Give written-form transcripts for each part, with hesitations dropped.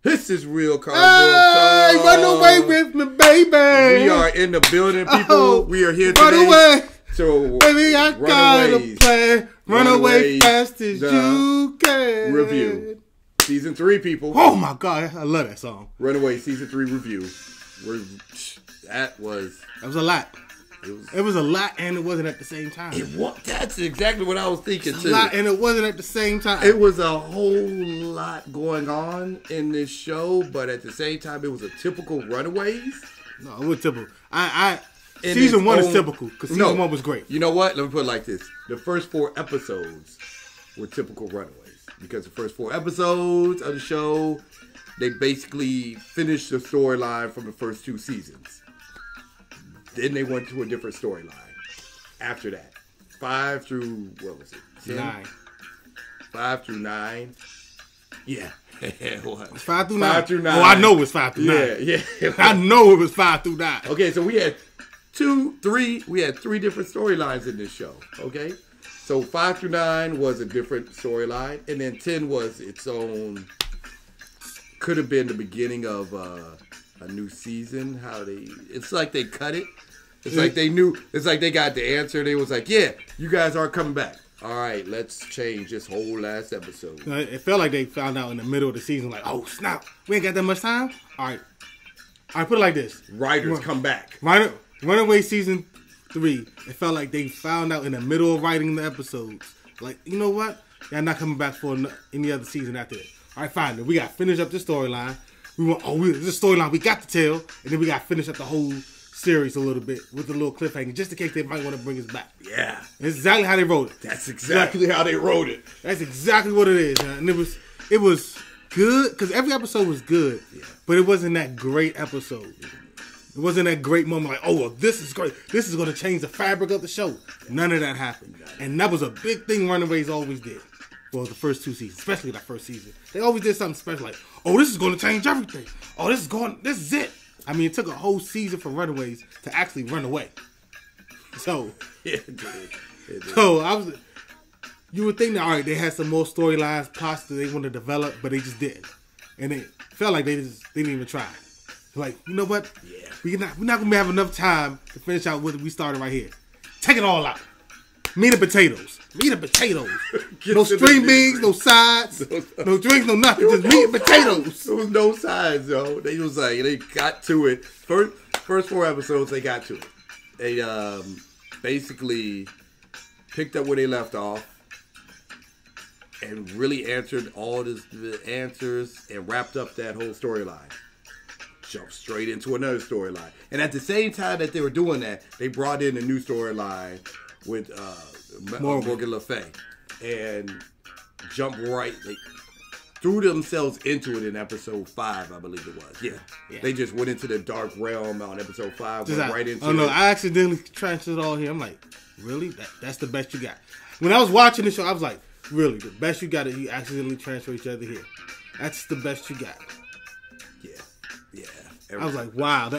This is real cardboard talk. Hey, run away with me, baby. We are in the building, people. Oh, we are here run today. Away. So, baby, I gotta play. Run away fast as you can. Review. Season 3, people. Oh, my God. I love that song. Runaway Season 3 review. That was a lot. It was a lot, and it wasn't at the same time. That's exactly what I was thinking, too. A lot, and it wasn't at the same time. It was a whole lot going on in this show, but at the same time, it was a typical Runaways. No, it was typical. Season 1 is typical, because season 1 was great. You know what? Let me put it like this. The first 4 episodes were typical Runaways, because the first 4 episodes of the show, they basically finished the storyline from the first 2 seasons. Then they went to a different storyline after that. 5 through, what was it? 10? 9. 5 through 9. Yeah. What? 5 through 9. 5 through 9. Oh, I know it was 5 through 9. Yeah. I know it was 5 through 9. Okay, so we had 3 different storylines in this show. Okay? So 5 through 9 was a different storyline. And then 10 was its own, could have been the beginning of a new season. It's like they cut it. It's like they knew. It's like they got the answer. They was like, "Yeah, you guys aren't coming back. All right, let's change this whole last episode." It felt like they found out in the middle of the season, like, "Oh snap, we ain't got that much time." All right, put it like this: writers come back. Runaway season 3. It felt like they found out in the middle of writing the episodes. Like, you know what? Y'all not coming back for any other season after that. All right, fine. Then we got to finish up the storyline. This is a storyline we got to tell, and then we got to finish up the whole series a little bit with a little cliffhanger, just in case they might want to bring us back. Yeah. That's exactly how they wrote it. That's exactly how they wrote it. That's exactly what it is, man. And it was good, because every episode was good, but it wasn't that great episode. It wasn't that great moment like, oh, well, this is great. This is going to change the fabric of the show. None of that happened. And that was a big thing Runaways always did. Well, the first 2 seasons, especially that first season. They always did something special like, oh, this is going to change everything. Oh, this is it. I mean, it took a whole season for Runaways to actually run away. So, it did. So you would think that, all right, they had some more storylines, plots that they wanted to develop, but they just didn't. And it felt like they didn't even try. Like, you know what? Yeah. We're not going to have enough time to finish out what we started right here. Take it all out. Meat and potatoes. No string beans, no sides, no drinks, no nothing. Just meat and potatoes. There was no sides, though. They was like, they got to it. First 4 episodes, they got to it. They basically picked up where they left off and really answered all the answers and wrapped up that whole storyline. Jumped straight into another storyline. And at the same time that they were doing that, they brought in a new storyline with Morgan Le Fay, and jumped right. They threw themselves into it in episode 5, I believe it was. Yeah. They just went into the dark realm on episode 5. Went right into. Oh no, I accidentally transferred it all here. I'm like, really? That's the best you got? When I was watching the show, I was like, really? The best you got is you accidentally transfer each other here. That's the best you got. Yeah. I was like, wow,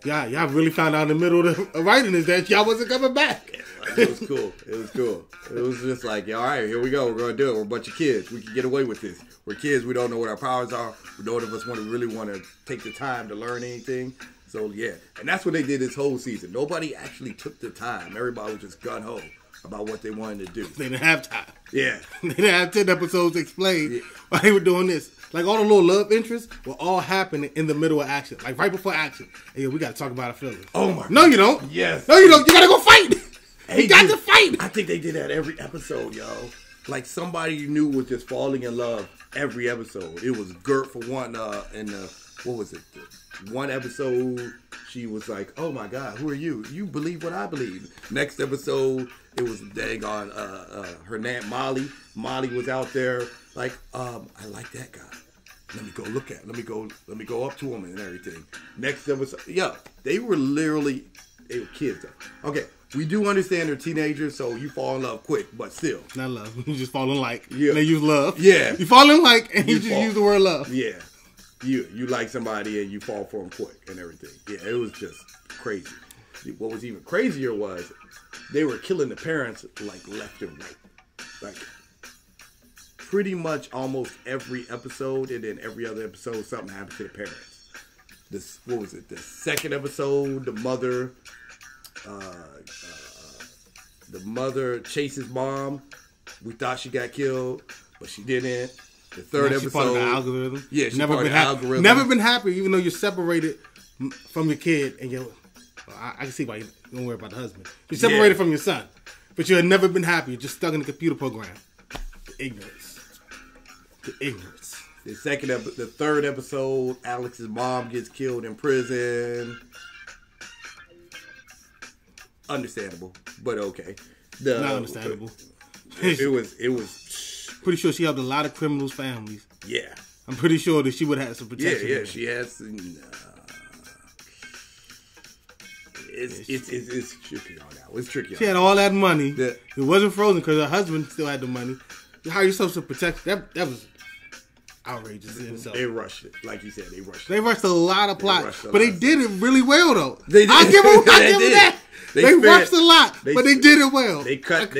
y'all really found out in the middle of the writing is that y'all wasn't coming back. It was cool. It was just like, all right, here we go. We're going to do it. We're a bunch of kids. We can get away with this. We're kids. We don't know what our powers are. None of us really want to take the time to learn anything. So, yeah. And that's what they did this whole season. Nobody actually took the time. Everybody was just gung-ho about what they wanted to do. They didn't have time. Yeah. They didn't have 10 episodes to explain why they were doing this. Like, all the little love interests were all happening in the middle of action. Like, right before action. Hey, we got to talk about our feelings. Oh, my God. No, you don't. Yes. No, you don't. You got to go fight. You got to fight. I think they did that every episode, yo. Like, somebody you knew was just falling in love every episode. It was Gert for one, what was it? One episode, she was like, oh, my God, who are you? You believe what I believe. Next episode, it was dang on her name, Molly. Molly was out there like, I like that guy. Let me go look at him. Let me go up to him and everything. Next episode, they were kids though. Okay, we do understand they're teenagers, so you fall in love quick, but still. Not love. You just fall in like. Yeah. They use love. Yeah. You fall in like, and you just use the word love. Yeah. You like somebody and you fall for them quick and everything. Yeah, it was just crazy. What was even crazier was they were killing the parents like left and right. Like pretty much almost every episode, and then every other episode, something happened to the parents. What was it? The second episode, the mother chases mom. We thought she got killed, but she didn't. The third episode, part of the algorithm. Yeah, she's never part been of the algorithm. Never been happy, even though you're separated from your kid, and you're. I can see why you don't worry about the husband. You're separated from your son, but you have never been happy. You're just stuck in the computer program. The ignorance. The third episode, Alex's mom gets killed in prison. Understandable, but okay. Not understandable. It was. Pretty sure she helped a lot of criminals' families. Yeah. I'm pretty sure that she would have some protection. Yeah, she has some. It's tricky on that. It's tricky. She had all that money. It wasn't frozen because her husband still had the money. How are you supposed to protect that? That was outrageous in itself. They rushed it, like you said. They rushed it. They rushed a lot of plot, but they did it really well though. They did. I give them that. They rushed a lot, but they did it well. They cut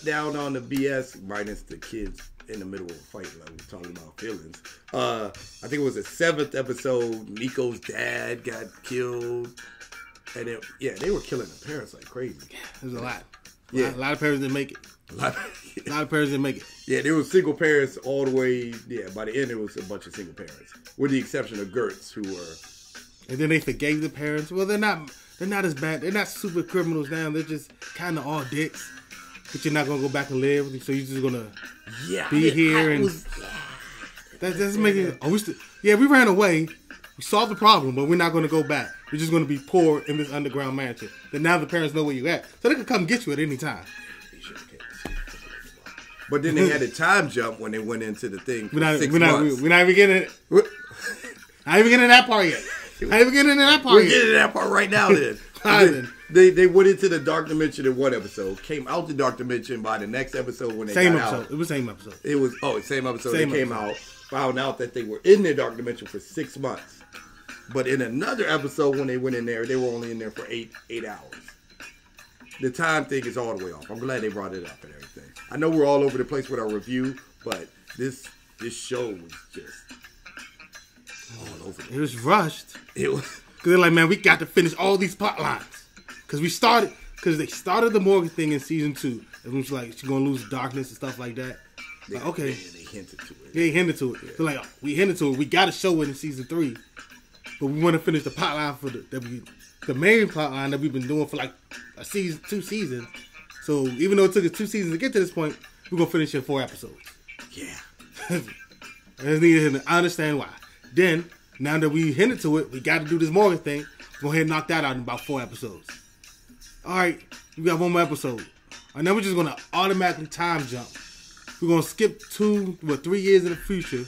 down on the BS, minus the kids in the middle of a fight, like we're talking about feelings. I think it was the 7th episode. Nico's dad got killed, and they were killing the parents like crazy. There's a lot. A lot of parents didn't make it. A lot of parents didn't make it. Yeah, there was single parents all the way. Yeah, by the end it was a bunch of single parents, with the exception of Gertz, who were. And then they forgave the parents. Well, they're not as bad. They're not super criminals now. They're just kind of all dicks. But you're not gonna go back and live with them, so you're just gonna be here that's making it. We ran away. We solved the problem, but we're not gonna go back. We're just gonna be poor in this underground mansion. Then now the parents know where you at, so they can come get you at any time. But then they had a time jump when they went into the thing. We're not even getting it. Not even getting that part yet. We're getting to that part right now. Then they went into the dark dimension in one episode. Came out the dark dimension by the next episode when they got out. It was the same episode. It was same episode. They came out, found out that they were in their dark dimension for 6 months. But in another episode when they went in there, they were only in there for 8 hours. The time thing is all the way off. I'm glad they brought it up and everything. I know we're all over the place with our review, but this show was just all over. It was rushed. It was because they're like, man, we got to finish all these plot lines because they started the Morgan thing in season 2. And it was like she's gonna lose darkness and stuff like that. Like, okay, they hinted to it. They hinted to it. Yeah. They're like, we hinted to it. We got to show it in season 3, but we want to finish the plot line for the main plot line that we've been doing for like 2 seasons. So even though it took us 2 seasons to get to this point, we're gonna finish in 4 episodes. Yeah. I understand why. Then, now that we hinted to it, we got to do this Morgan thing. Go ahead and knock that out in about 4 episodes. All right, we got 1 more episode. And then we're just gonna automatically time jump. We're gonna skip 3 years in the future,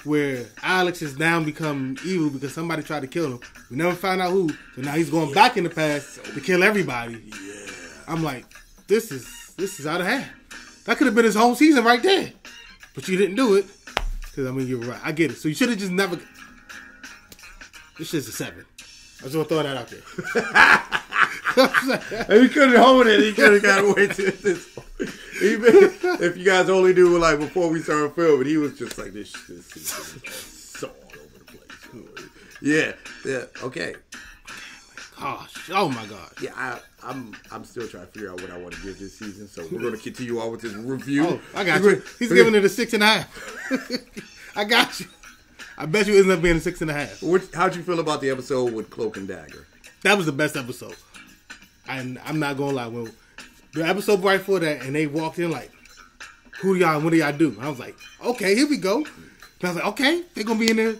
where Alex has now become evil because somebody tried to kill him. We never found out who. So now he's going back in the past to kill everybody. Yeah. I'm like, this is out of hand. That could have been his whole season right there. But you didn't do it. Because, I mean, you're right. I get it. So you should have just never... This shit's a 7. I just want to throw that out there. And he couldn't hold it. He could have got away to this point. Even if you guys only knew, like, before we started filming, he was just like, this is so all over the place. Yeah, okay. Gosh, oh my God. Yeah, I'm still trying to figure out what I want to give this season, so we're going to continue on with this review. Oh, I got you. He's giving it a 6.5. I got you. I bet you it ends up being a 6.5. How'd you feel about the episode with Cloak and Dagger? That was the best episode. And I'm not going to lie. Well, the episode right before that, and they walked in like, who y'all and what do y'all do? I was like, okay, here we go. And I was like, okay, they're going to be in there.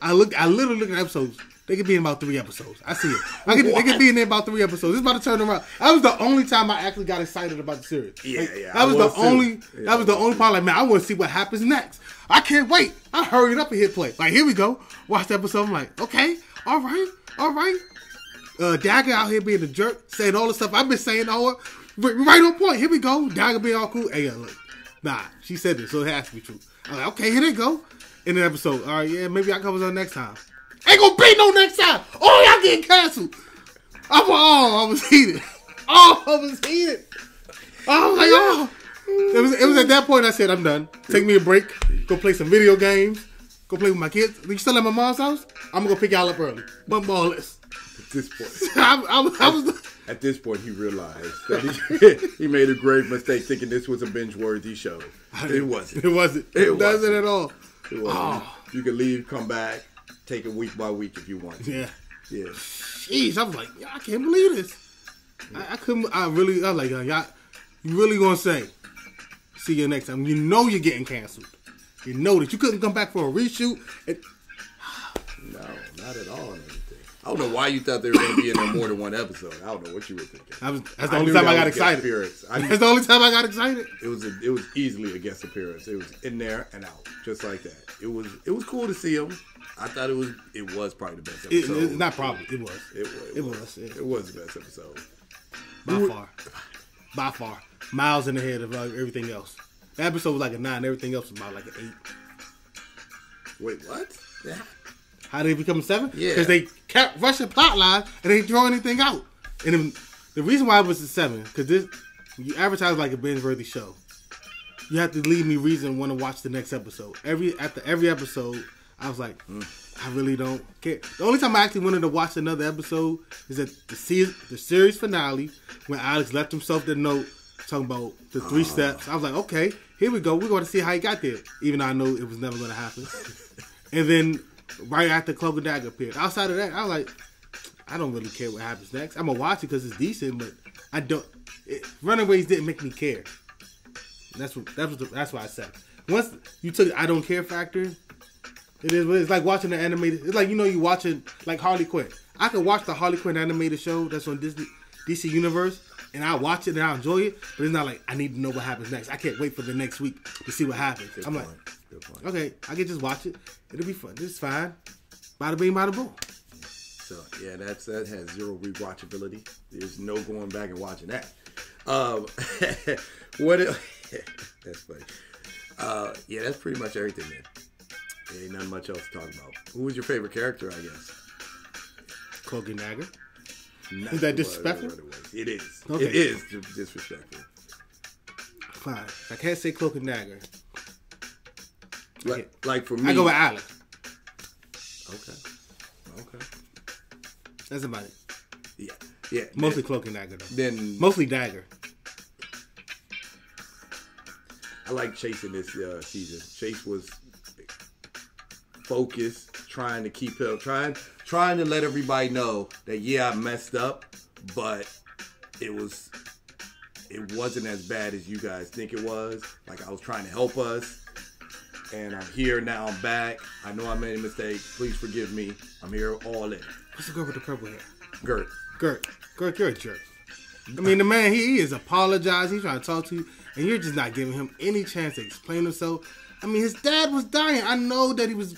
I literally looked at episodes. They could be in about 3 episodes. I see it. They could be in there about 3 episodes. It's about to turn around. That was the only time I actually got excited about the series. Yeah. That was the only part. Like, man, I want to see what happens next. I can't wait. I hurried up and hit play. Like, here we go. Watch the episode. I'm like, okay, all right. Dagger out here being a jerk, saying all the stuff I've been saying all right on point. Here we go. Dagger being all cool. Hey, look, nah, she said this, so it has to be true. I'm like, okay, here they go. In the episode. All right, yeah, maybe I'll cover on next time. Ain't gonna be no next time. Oh, y'all getting canceled. I was heated. I was like, It was at that point I said, I'm done. Take me a break. Go play some video games. Go play with my kids. You still at my mom's house? I'm going to go pick y'all up early. Bump ball list. At this point. I was... At this point, he realized that he made a grave mistake thinking this was a binge-worthy show. It wasn't. It wasn't. It doesn't at all. It wasn't. Oh. You could leave, come back, take it week by week if you want to. Yeah. Yeah. Jeez, I was like, I can't believe this. Yeah. I was like, y'all, you really gonna say, see you next time? You know you're getting canceled. You know that you couldn't come back for a reshoot. No, not at all. I don't know why you thought they were going to be in there more than one episode. I don't know what you were thinking. That's the only time I got excited. That's the only time I got excited. It was easily a guest appearance. It was in there and out, just like that. It was cool to see him. I thought it was probably the best episode. Not probably. It was. It was the best episode. By far. Miles in the head of everything else. The episode was like a 9. Everything else was about like an 8. Wait, what? Yeah. How did it become a 7? Yeah. Because they kept rushing plot lines and they didn't throw anything out. And the reason why it was a 7, because you advertise like a binge-worthy show. You have to leave me reason to want to watch the next episode. After every episode, I was like, I really don't care. The only time I actually wanted to watch another episode is at the series finale when Alex left himself the note talking about the 3 steps. I was like, okay, here we go. We're going to see how he got there, even though I know it was never going to happen. And then right after Cloak and Dagger appeared. Outside of that, I was like, I don't really care what happens next. I'm going to watch it because it's decent, but I don't. Runaways didn't make me care. That's why I said. Once you took I don't care factor, it's like watching the animated. It's like, you watching like Harley Quinn. I could watch the Harley Quinn animated show that's on DC Universe, and I watch it and I enjoy it. But it's not like I need to know what happens next. I can't wait for the next week to see what happens. Good point. Okay, I can just watch it. It'll be fun. It's fine. Bada bing, bada boom. So yeah, that has zero rewatchability. There's no going back and watching that. That's funny. Yeah, that's pretty much everything, man. There ain't nothing much else to talk about. Who was your favorite character, I guess? Cloak and Dagger. Is that disrespectful? It is. Okay. It is disrespectful. Fine. I can't say Cloak and Dagger. Like for me, I go with Alex. Okay. That's about it. Yeah. Mostly Cloak and Dagger, though. Then mostly Dagger. I like Chase in this season. Chase was focused, trying to keep up, trying to let everybody know that I messed up, but it wasn't as bad as you guys think it was. Like, I was trying to help us, and I'm here now. I'm back. I know I made a mistake. Please forgive me. I'm here all in. What's the girl with the purple hair? Gert, you're a jerk. I mean, the man, he is apologizing. He's trying to talk to you, and you're just not giving him any chance to explain himself. I mean, his dad was dying. I know that he was.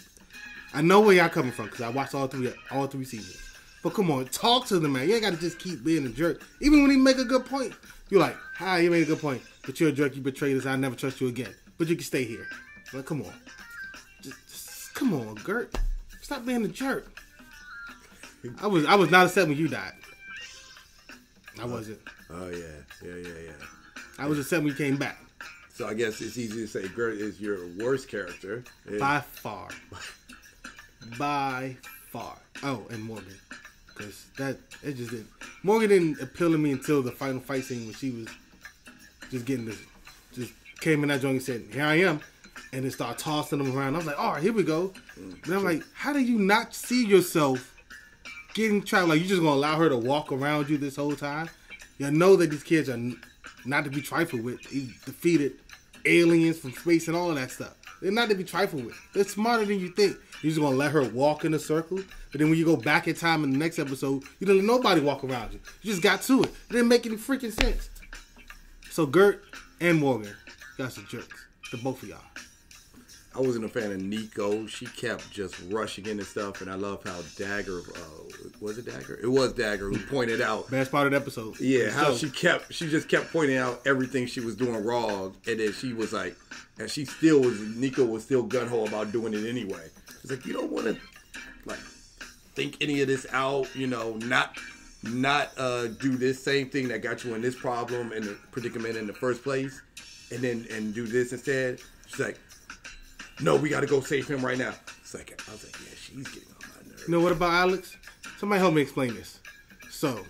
I know where y'all coming from because I watched all three seasons. But come on, talk to the man. You ain't got to just keep being a jerk. Even when he make a good point, you're like, "Hi, you made a good point, but you're a jerk. You betrayed us. I'll never trust you again. But you can stay here." Like, come on, just come on, Gert. Stop being a jerk. I was not upset when you died. I wasn't. Oh yeah. I was upset when you came back. So I guess it's easy to say Gert is your worst character. By far. Oh, and Morgan. Because it just didn't. Morgan didn't appeal to me until the final fight scene when she was just just came in that joint and said, "Here I am." And then started tossing them around. I was like, all right, here we go. And I'm like, how do you not see yourself getting trapped? Like, you just going to allow her to walk around you this whole time? You know that these kids are not to be trifled with. He defeated aliens from space and all of that stuff. They're not to be trifled with. They're smarter than you think. You're just going to let her walk in a circle. But then when you go back in time in the next episode, you don't let nobody walk around you. You just got to it. It didn't make any freaking sense. So Gert and Morgan, y'all some jerks. The both of y'all. I wasn't a fan of Nico. She kept just rushing into stuff, and I love how Dagger, was it Dagger? It was Dagger who pointed out. Best part of the episode. Yeah, how she just kept pointing out everything she was doing wrong, and then she was like, and Nico was still gun-ho about doing it anyway. It's like, you don't want to, like, think any of this out, not do this same thing that got you in this problem and the predicament in the first place. and do this instead. She's like, no, we got to go save him right now. It's like, I was like, yeah, she's getting on my nerves. You know what about Alex? Somebody help me explain this. So,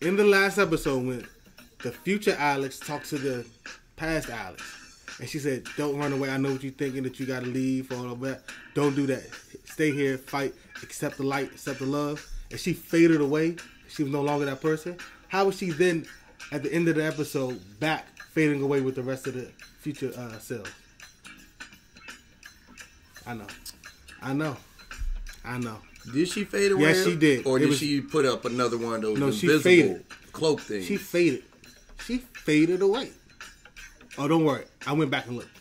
in the last episode, when the future Alex talked to the past Alex, and she said, don't run away. I know what you're thinking, that you got to leave, all of that. Don't do that. Stay here, fight, accept the light, accept the love. And she faded away. She was no longer that person. How was she then, at the end of the episode, back fading away with the rest of the future selves? I know. Did she fade away? Yes, she did. Or did she put up another one of those invisible cloak things? She faded. She faded away. Oh, don't worry. I went back and looked.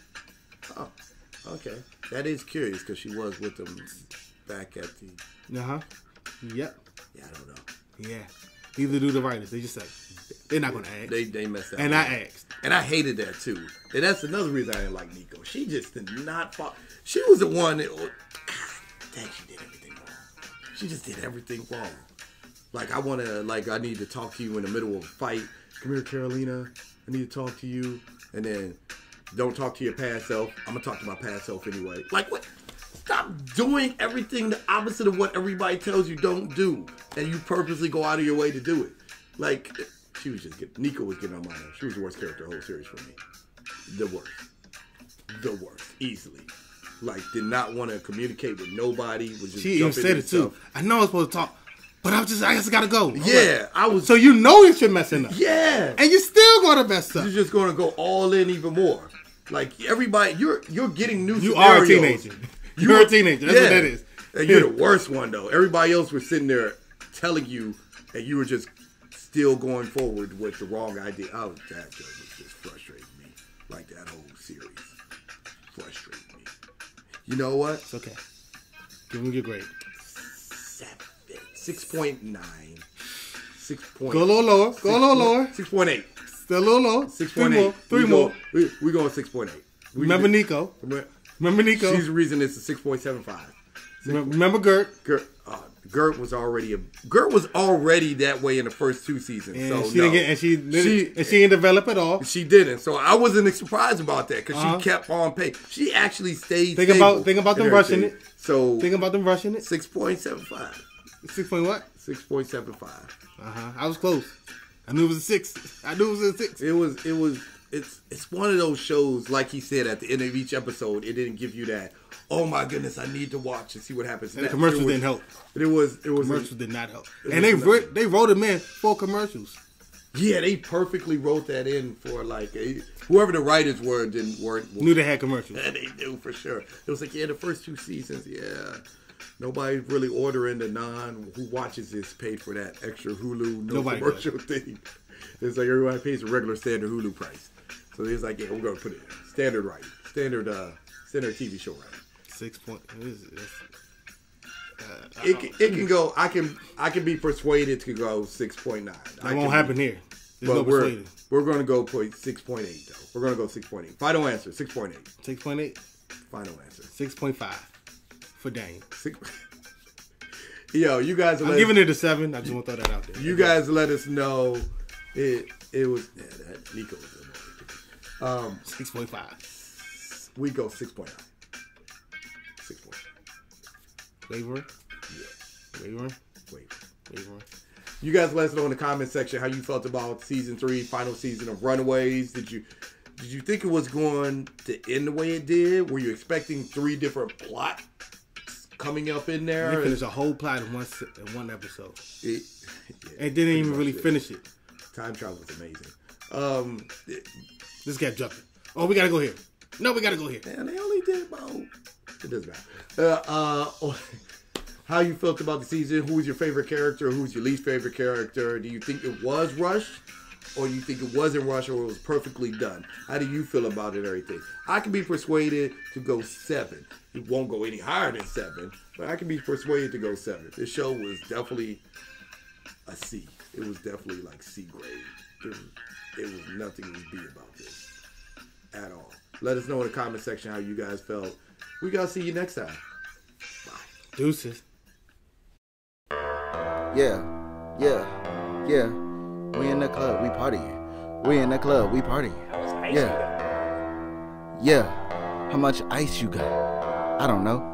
Oh, okay. That is curious because she was with them back at the... Uh-huh. Yep. Yeah, I don't know. Yeah. Neither do the writers. They just say, they're not going to ask. They messed up. And I asked. And I hated that too. And that's another reason I didn't like Nico. She just did not follow. She was the one that... Dang, she did everything wrong. She just did everything wrong. Like, I need to talk to you in the middle of a fight. Come here, Carolina. I need to talk to you. And then, don't talk to your past self. I'm going to talk to my past self anyway. Like, what? Stop doing everything the opposite of what everybody tells you don't do. And you purposely go out of your way to do it. Like, she was just Nico was getting on my nerves. She was the worst character of the whole series for me. The worst. Easily. Like, did not want to communicate with nobody. Was just she even said it too. I know I was supposed to talk, but I just gotta go. I was. So you know that you're messing up. Yeah. And you still gonna mess up. You're just gonna go all in even more. Like, everybody, you're getting new You scenarios. are a teenager. You're a teenager. That's what that is. And you're the worst one, though. Everybody else was sitting there telling you, and you were just still going forward with the wrong idea. Oh, that was just frustrating me. Like, that whole series frustrated me. You know what? It's okay. Give me your grade. 6.9. 6. Go a little lower. 6.8. Still a little lower. 6.8. Three more. We going 6.8. Remember Nico. She's the reason it's a 6.75. Remember Gert. Gert was already that way in the first 2 seasons. And so she didn't develop at all. She didn't. So I wasn't surprised about that because she kept on pace. She actually stayed. Think about them rushing it. So think about them rushing it. 6.75. 6 point what? 6.75. I was close. I knew it was a 6. It's one of those shows, like he said at the end of each episode, it didn't give you that, oh my goodness, I need to watch and see what happens and next. The commercials didn't help. Commercials did not help. And they wrote them in for commercials. Yeah, they perfectly wrote that in for whoever the writers knew they had commercials. Yeah, they knew for sure. It was like, the first 2 seasons, nobody's really ordering the who watches this paid for that extra Hulu commercial thing. It's like everybody pays a regular standard Hulu price. So it's like, we're gonna put it standard TV show right. 6 point. It can go. I can be persuaded to go 6.9. That won't happen here. But we're gonna go 6.8 though. We're gonna go 6.8. Final answer 6.8. 6.8. Final answer 6.5 for Dane. Yo, you guys. I'm giving it a 7. I just want to throw that out there. You guys let us know. It was that Nico was annoying. 6.5. We go 6.9. 6.9. Wavering? Yeah. Wavering. You guys let us know in the comment section how you felt about season 3, final season of Runaways. Did you think it was going to end the way it did? Were you expecting 3 different plots coming up in there? They finished a whole plot in one episode. It didn't even really finish it. Time travel was amazing. This kept jumping. Oh, we gotta go here. No, we gotta go here. And they only did about. It doesn't matter. How you felt about the season? Who was your favorite character? Who's your least favorite character? Do you think it was rushed? Or you think it wasn't rushed or it was perfectly done? How do you feel about it and everything? I can be persuaded to go 7. It won't go any higher than 7. But I can be persuaded to go 7. This show was definitely a C. It was definitely like C grade. It was nothing to be about this at all. Let us know in the comment section how you guys felt. We gotta see you next time. Bye. Deuces. Yeah. We in the club, we partying. We in the club, we partying. Yeah. Yeah. How much ice you got? I don't know.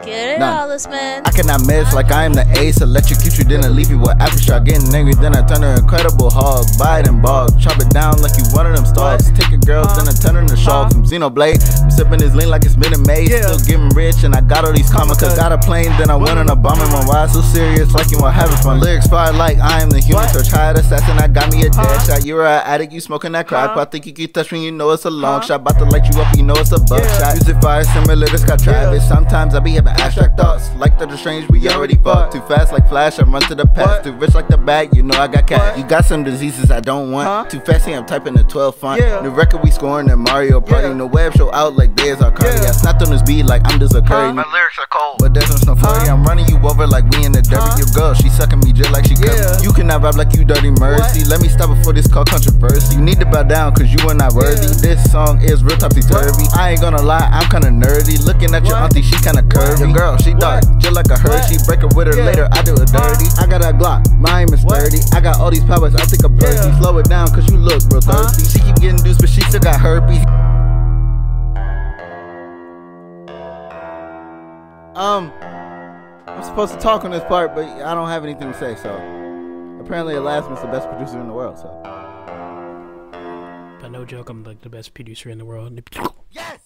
Get it all, this man. I cannot miss like I am the ace. Electrocute you, then I leave you with aftershock. Getting angry, then I turn her incredible hog. Buy it in bulk, chop it down like you one of them stalks. Take a girl, then I turn her into shark. From Xenoblade, I'm sipping this lean like it's Minute Maid. Still getting rich, and I got all these commas. Cause got a plane, then I went on a bomb. And my ride so serious, like you want having fun. Lyrics fire like I am the human. Search hired assassin, I got me a dead shot. You're an addict, you smoking that crack. But I think you can touch when you know it's a long shot. About to light you up, you know it's a buckshot. Music fire similar to Scott Travis. Sometimes I be having abstract thoughts. Like Doctor Strange, we already fucked. Too fast like Flash, I run to the past. Too rich like the bag, you know I got cash. You got some diseases I don't want. Too fast, I'm typing the 12 font. The record we scoring in Mario Party. No web show out like there's our cardi. I snapped on this beat like I'm just a curry. My lyrics are cold, but there's no snow flurry. I'm running you over like we in the derby. Your girl, she sucking me just like she covered. You cannot rap like you dirty mercy. Let me stop before this called controversy. You need to bow down cause you are not worthy. This song is real topsy-turvy. I ain't gonna lie, I'm kinda nerdy. Looking at your auntie, she kinda curvy. Your girl, she dark, just like a Hershey. Break her with her later, I do it dirty. I got a Glock, my aim is sturdy. I got all these powers, I think I'm thirsty. Slow it down cause you look real thirsty. She keep getting deuced but she still got herpes. I'm supposed to talk on this part, but I don't have anything to say, so apparently Erasmus is the best producer in the world, so. But no joke, I'm like the best producer in the world. Yes!